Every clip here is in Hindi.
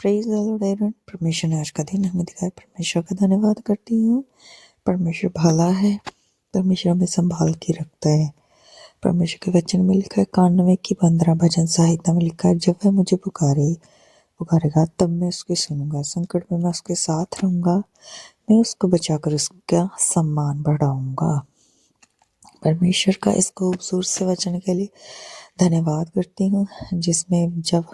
Praise the Lord everyone. परमेश्वर ने आज का दिन हमें दिखाया, परमेश्वर का धन्यवाद करती हूँ। परमेश्वर भला है, परमेश्वर हमें संभाल के रखता है। परमेश्वर के वचन में लिखा है 91 की 15 भजन संहिता में लिखा है, जब वह मुझे पुकारेगा तब मैं उसकी सुनूंगा, संकट में मैं उसके साथ रहूंगा, मैं उसको बचाकर उसका सम्मान बढ़ाऊंगा। परमेश्वर का इस खूबसूरत से वचन के लिए धन्यवाद करती हूँ, जिसमें जब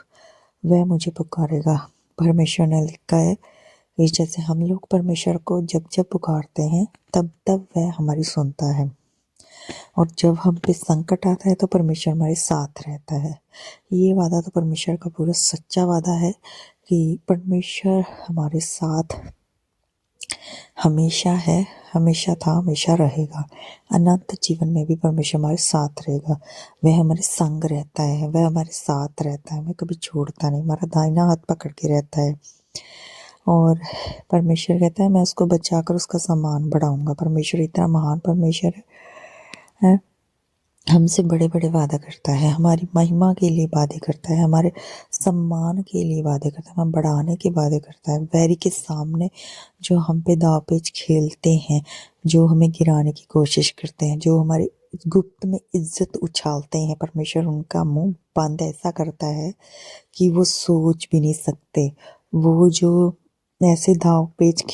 वह मुझे पुकारेगा, परमेश्वर ने लिखा है कि जैसे हम लोग परमेश्वर को जब जब पुकारते हैं तब तब वह हमारी सुनता है, और जब हम पे संकट आता है तो परमेश्वर हमारे साथ रहता है। ये वादा तो परमेश्वर का पूरा सच्चा वादा है कि परमेश्वर हमारे साथ हमेशा है, हमेशा था, हमेशा रहेगा। अनंत जीवन में भी परमेश्वर हमारे साथ रहेगा। वह हमारे संग रहता है, वह हमारे साथ रहता है, हमें कभी छोड़ता नहीं, हमारा दाहिना हाथ पकड़ के रहता है। और परमेश्वर कहता है मैं उसको बचाकर उसका सम्मान बढ़ाऊंगा। परमेश्वर इतना महान परमेश्वर है, हमसे बड़े बड़े वादा करता है, हमारी महिमा के लिए वादे करता है, हमारे सम्मान के लिए वादे करता है, हमें बढ़ाने के वादे करता है। वैरी के सामने जो हम पे दावपेच खेलते हैं, जो हमें गिराने की कोशिश करते हैं, जो हमारे गुप्त में इज्जत उछालते हैं, परमेश्वर उनका मुंह बंद ऐसा करता है कि वो सोच भी नहीं सकते। वो जो ऐसे दावपेच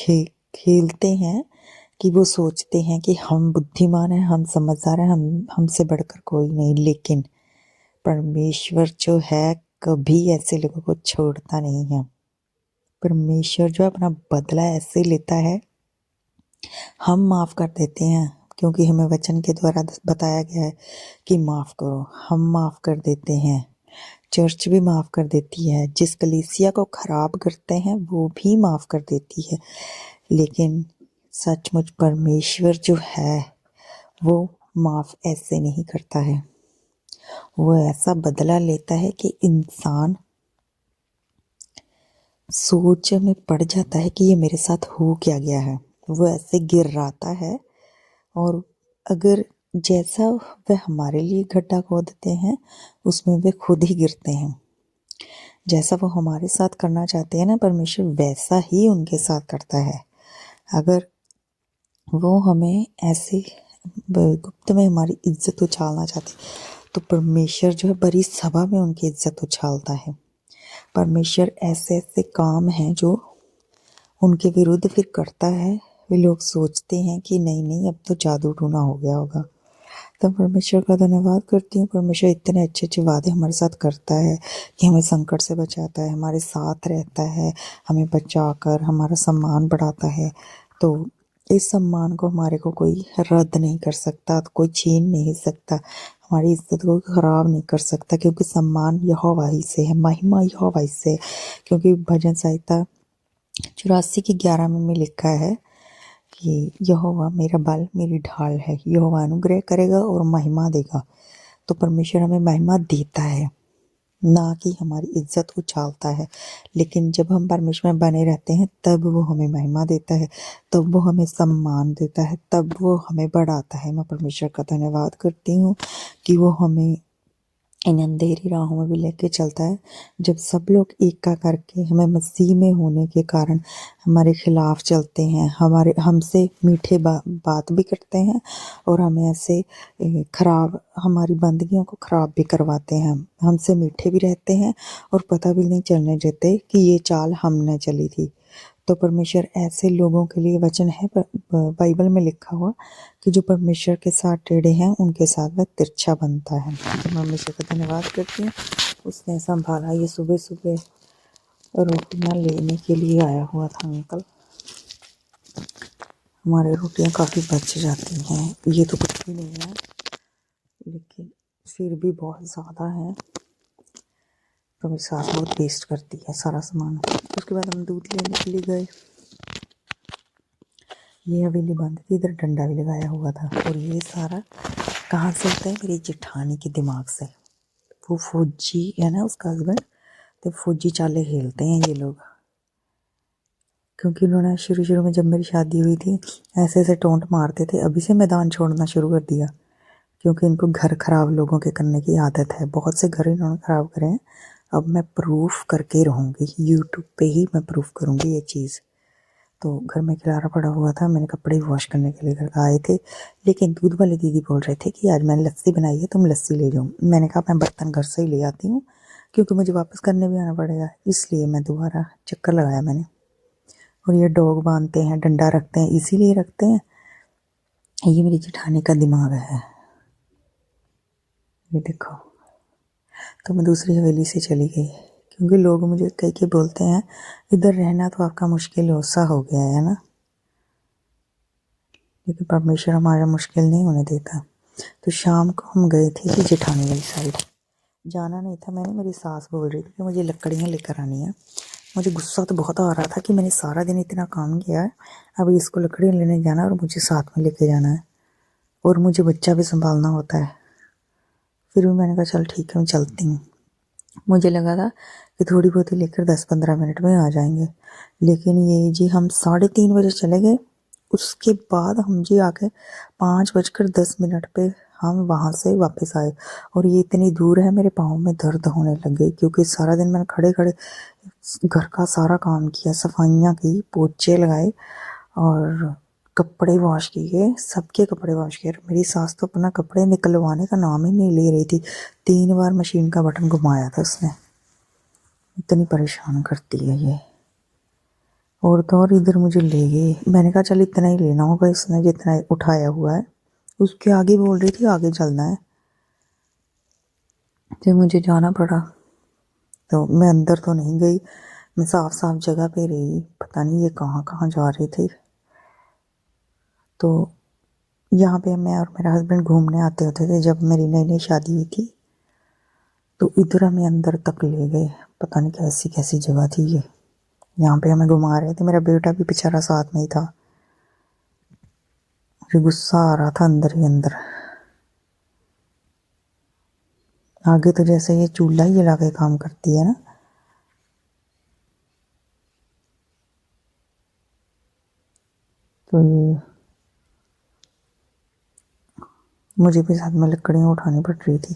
खेलते हैं कि वो सोचते हैं कि हम बुद्धिमान हैं, हम समझदार हैं, हमसे बढ़कर कोई नहीं। लेकिन परमेश्वर जो है कभी ऐसे लोगों को छोड़ता नहीं है। परमेश्वर जो अपना बदला ऐसे लेता है, हम माफ़ कर देते हैं क्योंकि हमें वचन के द्वारा बताया गया है कि माफ़ करो, हम माफ़ कर देते हैं। चर्च भी माफ़ कर देती है, जिस कलीसिया को खराब करते हैं वो भी माफ़ कर देती है। लेकिन सचमुच परमेश्वर जो है वो माफ़ ऐसे नहीं करता है। वो ऐसा बदला लेता है कि इंसान सोच में पड़ जाता है कि ये मेरे साथ हो क्या गया है। वो ऐसे गिर्राता है, और अगर जैसा वह हमारे लिए गड्ढा खोदते हैं उसमें वे खुद ही गिरते हैं। जैसा वो हमारे साथ करना चाहते हैं ना परमेश्वर, वैसा ही उनके साथ करता है। अगर वो हमें ऐसे गुप्त में हमारी इज्जत उछालना चाहते तो परमेश्वर जो है बड़ी सभा में उनकी इज्जत उछालता है। परमेश्वर ऐसे ऐसे काम हैं जो उनके विरुद्ध फिर करता है। वे लोग सोचते हैं कि नहीं नहीं अब तो जादू टूना हो गया होगा। तो परमेश्वर का धन्यवाद करती हूँ। परमेश्वर इतने अच्छे अच्छे वादे हमारे साथ करता है कि हमें संकट से बचाता है, हमारे साथ रहता है, हमें बचाकर हमारा सम्मान बढ़ाता है। तो इस सम्मान को हमारे को कोई रद्द नहीं कर सकता, कोई छीन नहीं सकता, हमारी इज्जत को खराब नहीं कर सकता, क्योंकि सम्मान यहोवा ही से है, महिमा यहोवा ही से है। क्योंकि भजन संहिता 84 की 11 में लिखा है कि यहोवा मेरा बल मेरी ढाल है, यहोवा अनुग्रह करेगा और महिमा देगा। तो परमेश्वर हमें महिमा देता है, ना कि हमारी इज्जत उछालता है। लेकिन जब हम परमेश्वर में बने रहते हैं तब वो हमें महिमा देता है, तब वो हमें सम्मान देता है, तब वो हमें बढ़ाता है। मैं परमेश्वर का धन्यवाद करती हूँ कि वो हमें इन अंधेरी राहों में भी लेके चलता है। जब सब लोग एका करके हमें मसीह में होने के कारण हमारे खिलाफ चलते हैं, हमारे हमसे मीठे बात भी करते हैं, और हमें ऐसे खराब हमारी बंदगियों को खराब भी करवाते हैं, हमसे मीठे भी रहते हैं और पता भी नहीं चलने देते कि ये चाल हमने चली थी। तो परमेश्वर ऐसे लोगों के लिए वचन है बाइबल में लिखा हुआ कि जो परमेश्वर के साथ टेढ़े हैं उनके साथ वह तिरछा बनता है। तो मैं परमेश्वर का धन्यवाद करती हूँ, उसने संभाला। ये सुबह सुबह रोटियां लेने के लिए आया हुआ था अंकल। हमारे रोटियां काफ़ी बच जाती हैं, ये तो कुछ भी नहीं है लेकिन फिर भी बहुत ज़्यादा है, तो मेरी सास बहुत वेस्ट करती है सारा सामान। उसके बाद हम दूध लेने के लिए गए। ये हवेली बंद थी, इधर डंडा भी लगाया हुआ था, और ये सारा कहाँ से होता है, मेरी जेठानी के दिमाग से। वो फौजी है ना, उसका हस्बैंड, तो फौजी चाले खेलते हैं ये लोग। क्योंकि उन्होंने शुरू शुरू में जब मेरी शादी हुई थी ऐसे ऐसे टोंट मारते थे, अभी से मैदान छोड़ना शुरू कर दिया, क्योंकि इनको घर खराब लोगों के करने की आदत है। बहुत से घर इन्होंने ख़राब करे हैं, अब मैं प्रूफ करके रहूँगी, यूट्यूब पे ही मैं प्रूफ करूँगी ये चीज़। तो घर में खिलारा पड़ा हुआ था, मैंने कपड़े वॉश करने के लिए घर आए थे, लेकिन दूध वाली दीदी बोल रहे थे कि आज मैंने लस्सी बनाई है, तुम लस्सी ले जाओ। मैंने कहा मैं बर्तन घर से ही ले आती हूँ, क्योंकि मुझे वापस करने भी आना पड़ेगा, इसलिए मैं दोबारा चक्कर लगाया मैंने। और ये डॉग बांधते हैं, डंडा रखते हैं, इसीलिए रखते हैं। ये मेरी जेठानी का दिमाग है, ये देखो। तो मैं दूसरी हवेली से चली गई, क्योंकि लोग मुझे कई के बोलते हैं इधर रहना तो आपका मुश्किल सा हो गया है ना, लेकिन परमेश्वर हमारा मुश्किल नहीं होने देता। तो शाम को हम गए थे कि जेठानी वाली साइड, जाना नहीं था मैंने, मेरी सास बोल रही थी कि मुझे लकड़ियाँ लेकर आनी है। मुझे गुस्सा तो बहुत आ रहा था कि मैंने सारा दिन इतना काम किया है, अब इसको लकड़ियाँ लेने जाना और मुझे साथ में लेके जाना है, और मुझे बच्चा भी संभालना होता है। फिर भी मैंने कहा चल ठीक है मैं चलती हूँ। मुझे लगा था कि थोड़ी बहुत ही लेकर 10-15 मिनट में आ जाएंगे, लेकिन ये जी हम 3:30 बजे चले गए। उसके बाद हम जी आके 5:10 पे हम वहाँ से वापस आए, और ये इतनी दूर है, मेरे पाँव में दर्द होने लग गई, क्योंकि सारा दिन मैंने खड़े खड़े घर का सारा काम किया, सफाइयाँ की, पोछे लगाए और कपड़े वॉश किए, सबके कपड़े वॉश किए। मेरी सास तो अपना कपड़े निकलवाने का नाम ही नहीं ले रही थी, 3 बार मशीन का बटन घुमाया था उसने, इतनी परेशान करती है ये। और तो और इधर मुझे ले गए, मैंने कहा चल इतना ही लेना होगा इसने जितना उठाया हुआ है, उसके आगे बोल रही थी आगे चलना है, तो मुझे जाना पड़ा। तो मैं अंदर तो नहीं गई, मैं साफ साफ जगह पे रही, पता नहीं ये कहाँ कहाँ जा रहे थे। तो यहाँ पे मैं और मेरा हस्बैंड घूमने आते होते थे जब मेरी नई नई शादी हुई थी, तो इधर हमें अंदर तक ले गए, पता नहीं कैसी कैसी जगह थी ये, यहाँ पे हमें घुमा रहे थे। मेरा बेटा भी बेचारा साथ में ही था, मुझे गुस्सा आ रहा था अंदर ही अंदर। आगे तो जैसे ये चूल्हा ही जला के काम करती है ना। तो ये मुझे भी साथ में लकड़ियाँ उठानी पड़ रही थी,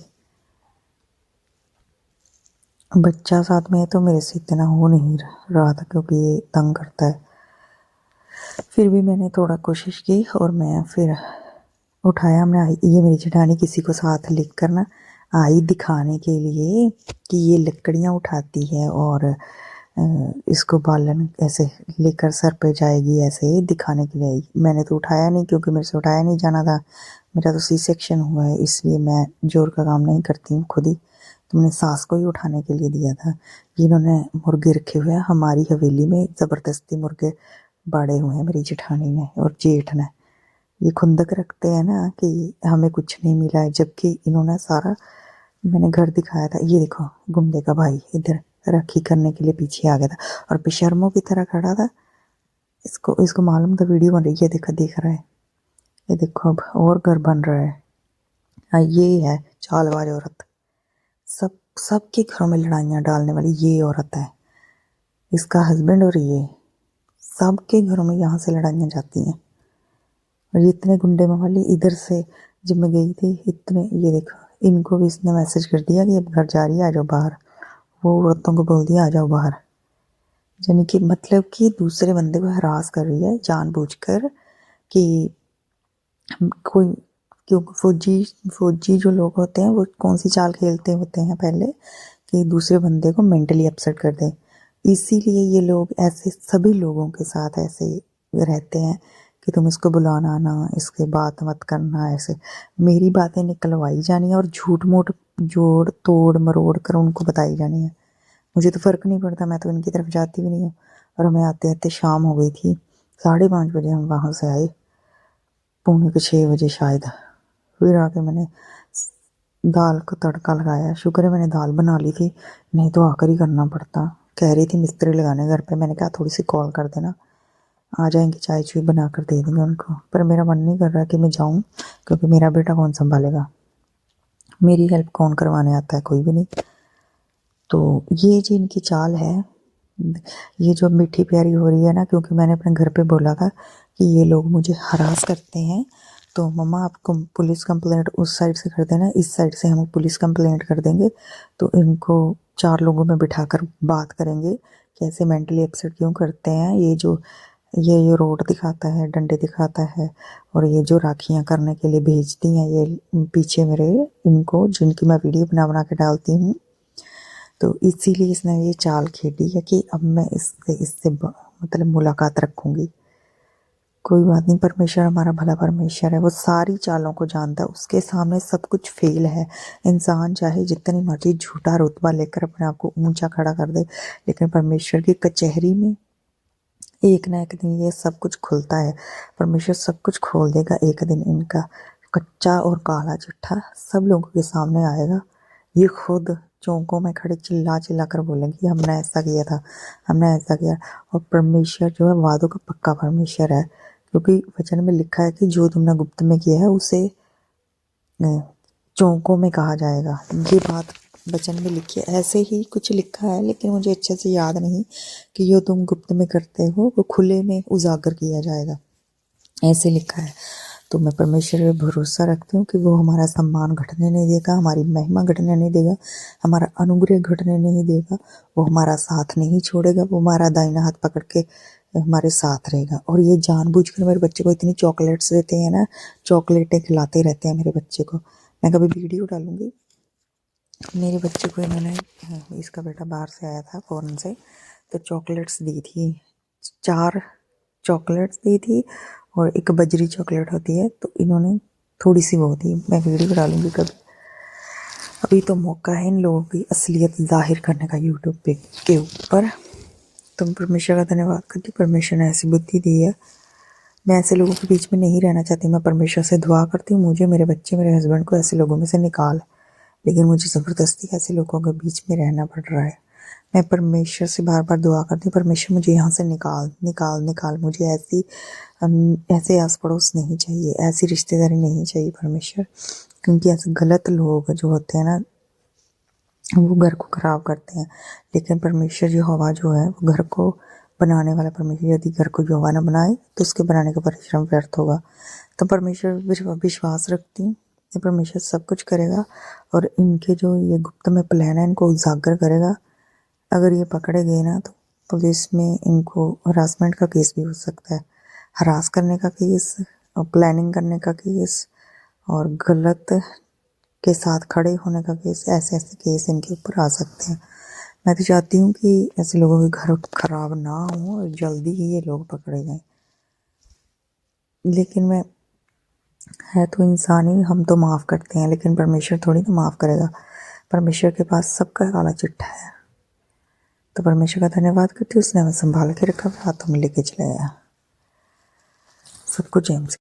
बच्चा साथ में है तो मेरे से इतना हो नहीं रहा था, क्योंकि ये तंग करता है। फिर भी मैंने थोड़ा कोशिश की और मैं फिर उठाया हमने। ये मेरी जेठानी किसी को साथ लेकर ना आई दिखाने के लिए कि ये लकड़ियाँ उठाती है, और इसको बालन ऐसे लेकर सर पे जाएगी, ऐसे दिखाने के लिए आई। मैंने तो उठाया नहीं, क्योंकि मेरे से उठाया नहीं जाना था, मेरा तो सी सेक्शन हुआ है, इसलिए मैं जोर का काम नहीं करती हूँ खुद ही। तो मैंने सास को ही उठाने के लिए दिया था। जिन्होंने मुर्गे रखे हुए हैं हमारी हवेली में, ज़बरदस्ती मुर्गे बाड़े हुए हैं मेरी जेठानी ने और जेठ ने। ये खुंदक रखते हैं ना कि हमें कुछ नहीं मिला है, जबकि इन्होंने सारा, मैंने घर दिखाया था, ये देखो गुंडे का भाई इधर राखी करने के लिए पीछे आ गया था और बेशर्मों की तरह खड़ा था। इसको इसको मालूम था वीडियो बन रही है, देखा देख रहा है। ये देखो अब और घर बन रहा है। हाँ ये है चालबाज औरत, सबके घरों में लड़ाइयाँ डालने वाली ये औरत है, इसका हस्बैंड, और ये सबके घरों में यहाँ से लड़ाइयाँ जाती हैं। और ये इतने गुंडे मावाली इधर से जब मैं गई थी, इतने, ये देखो इनको भी इसने मैसेज कर दिया कि अब घर जा रही है, आ जाओ बाहर। वो औरतों को बोल दिया आ जाओ बाहर, यानी कि मतलब कि दूसरे बंदे को हरास कर रही है जानबूझकर कि कोई, क्यों फौजी जो लोग होते हैं वो कौन सी चाल खेलते होते हैं पहले, कि दूसरे बंदे को मेंटली अपसेट कर दें। इसीलिए ये लोग ऐसे सभी लोगों के साथ ऐसे रहते हैं कि तुम इसको बुलाना ना, इसके बात मत करना, ऐसे मेरी बातें निकलवाई जानी है और झूठ मूठ जोड़ तोड़ मरोड़ कर उनको बताई जानी है। मुझे तो फ़र्क नहीं पड़ता, मैं तो इनकी तरफ जाती भी नहीं हूँ। और हमें आते आते शाम हो गई थी, 5:30 हम वहाँ से आए, 5:45 शायद। फिर आके मैंने दाल को तड़का लगाया, शुक्र है मैंने दाल बना ली थी, नहीं तो आकर ही करना पड़ता। कह रही थी मिस्त्री लगाने घर पे, मैंने कहा थोड़ी सी कॉल कर देना, आ जाएंगे, चाय चुई बना कर दे देंगे उनको। पर मेरा मन नहीं कर रहा कि मैं जाऊँ, क्योंकि मेरा बेटा कौन संभालेगा, मेरी हेल्प कौन करवाने आता है, कोई भी नहीं। तो ये जी इनकी चाल है, ये जो मीठी प्यारी हो रही है ना, क्योंकि मैंने अपने घर पे बोला था कि ये लोग मुझे हरास करते हैं, तो मम्मा आप पुलिस कंप्लेंट उस साइड से कर देना, इस साइड से हम पुलिस कंप्लेंट कर देंगे, तो इनको 4 लोगों में बिठाकर बात करेंगे कि ऐसे मेंटली अपसेट क्यों करते हैं। ये रोड दिखाता है, डंडे दिखाता है, और ये जो राखियाँ करने के लिए भेजती हैं ये पीछे मेरे, इनको जिनकी मैं वीडियो बना बना के डालती हूँ। तो इसीलिए इसने ये चाल खेली है कि अब मैं इससे मतलब मुलाकात रखूँगी। कोई बात नहीं, परमेश्वर हमारा भला परमेश्वर है, वो सारी चालों को जानता है, उसके सामने सब कुछ फेल है। इंसान चाहे जितनी मर्जी झूठा रुतबा लेकर अपने आप को ऊंचा खड़ा कर दे, लेकिन परमेश्वर की कचहरी में एक ना एक दिन ये सब कुछ खुलता है। परमेश्वर सब कुछ खोल देगा एक दिन। इनका कच्चा और काला चिट्ठा सब लोगों के सामने आएगा। ये खुद चौकों में खड़े चिल्ला चिल्ला कर बोलेंगे हमने ऐसा किया था, हमने ऐसा किया। और परमेश्वर जो है वादों का पक्का परमेश्वर है, क्योंकि वचन में लिखा है कि जो तुमने गुप्त में किया है उसे चौकों में कहा जाएगा। ये बात वचन में लिखी है, ऐसे ही कुछ लिखा है, लेकिन मुझे अच्छे से याद नहीं कि जो तुम गुप्त में करते हो वो खुले में उजागर किया जाएगा, ऐसे लिखा है। तो मैं परमेश्वर पे भरोसा रखती हूँ कि वो हमारा सम्मान घटने नहीं देगा, हमारी महिमा घटने नहीं देगा, हमारा अनुग्रह घटने नहीं देगा। वो हमारा साथ नहीं छोड़ेगा, वो हमारा दाहिना हाथ पकड़ के हमारे साथ रहेगा। और ये जानबूझकर मेरे बच्चे को इतनी चॉकलेट्स देते हैं ना, चॉकलेटें खिलाते रहते हैं मेरे बच्चे को। मैं कभी वीडियो डालूंगी, मेरे बच्चे को इन्होंने, इसका बेटा बाहर से आया था फॉरेन से, तो चॉकलेट्स दी थी, 4 चॉकलेट्स दी थी, और एक बजरी चॉकलेट होती है, तो इन्होंने थोड़ी सी वो दी। मैं वीडियो डालूंगी कभी। अभी तो मौका है इन लोगों की असलियत जाहिर करने का यूट्यूब पे के ऊपर। तो परमेश्वर का धन्यवाद करती, परमेश्वर ने ऐसी बुद्धि दी है। मैं ऐसे लोगों के बीच में नहीं रहना चाहती। मैं परमेश्वर से दुआ करती हूँ मुझे, मेरे बच्चे, मेरे हस्बैंड को ऐसे लोगों में से निकाल, लेकिन मुझे ज़बरदस्ती ऐसे लोगों के बीच में रहना पड़ रहा है। मैं परमेश्वर से बार बार दुआ करती हूँ, परमेश्वर मुझे यहाँ से निकाल निकाल निकाल। मुझे ऐसे आस पड़ोस नहीं चाहिए, ऐसी रिश्तेदारी नहीं चाहिए परमेश्वर, क्योंकि ऐसे गलत लोग जो होते हैं ना वो घर को खराब करते हैं। लेकिन परमेश्वर यहोवा जो है वो घर को बनाने वाला परमेश्वर, यदि घर को यहोवा ना बनाए तो उसके बनाने का परिश्रम व्यर्थ होगा। तो परमेश्वर विश्वास रखती हूँ कि परमेश्वर सब कुछ करेगा, और इनके जो ये गुप्त में प्लान है इनको उजागर करेगा। अगर ये पकड़े गए ना तो पुलिस में इनको हरासमेंट का केस भी हो सकता है, हरास करने का केस, और प्लानिंग करने का केस, और गलत के साथ खड़े होने का केस, ऐसे ऐसे केस इनके ऊपर आ सकते हैं। मैं तो चाहती हूँ कि ऐसे लोगों के घर खराब ना हो और जल्दी ही ये लोग पकड़े जाएं। लेकिन मैं, है तो इंसान ही, हम तो माफ़ करते हैं, लेकिन परमेश्वर थोड़ी ना माफ़ करेगा। परमेश्वर के पास सबका काला चिट्ठा है। तो परमेश्वर का धन्यवाद करती हूँ, उसने हमें संभाल के रखा, हाथों में लेके चलाया। सबको जेम्स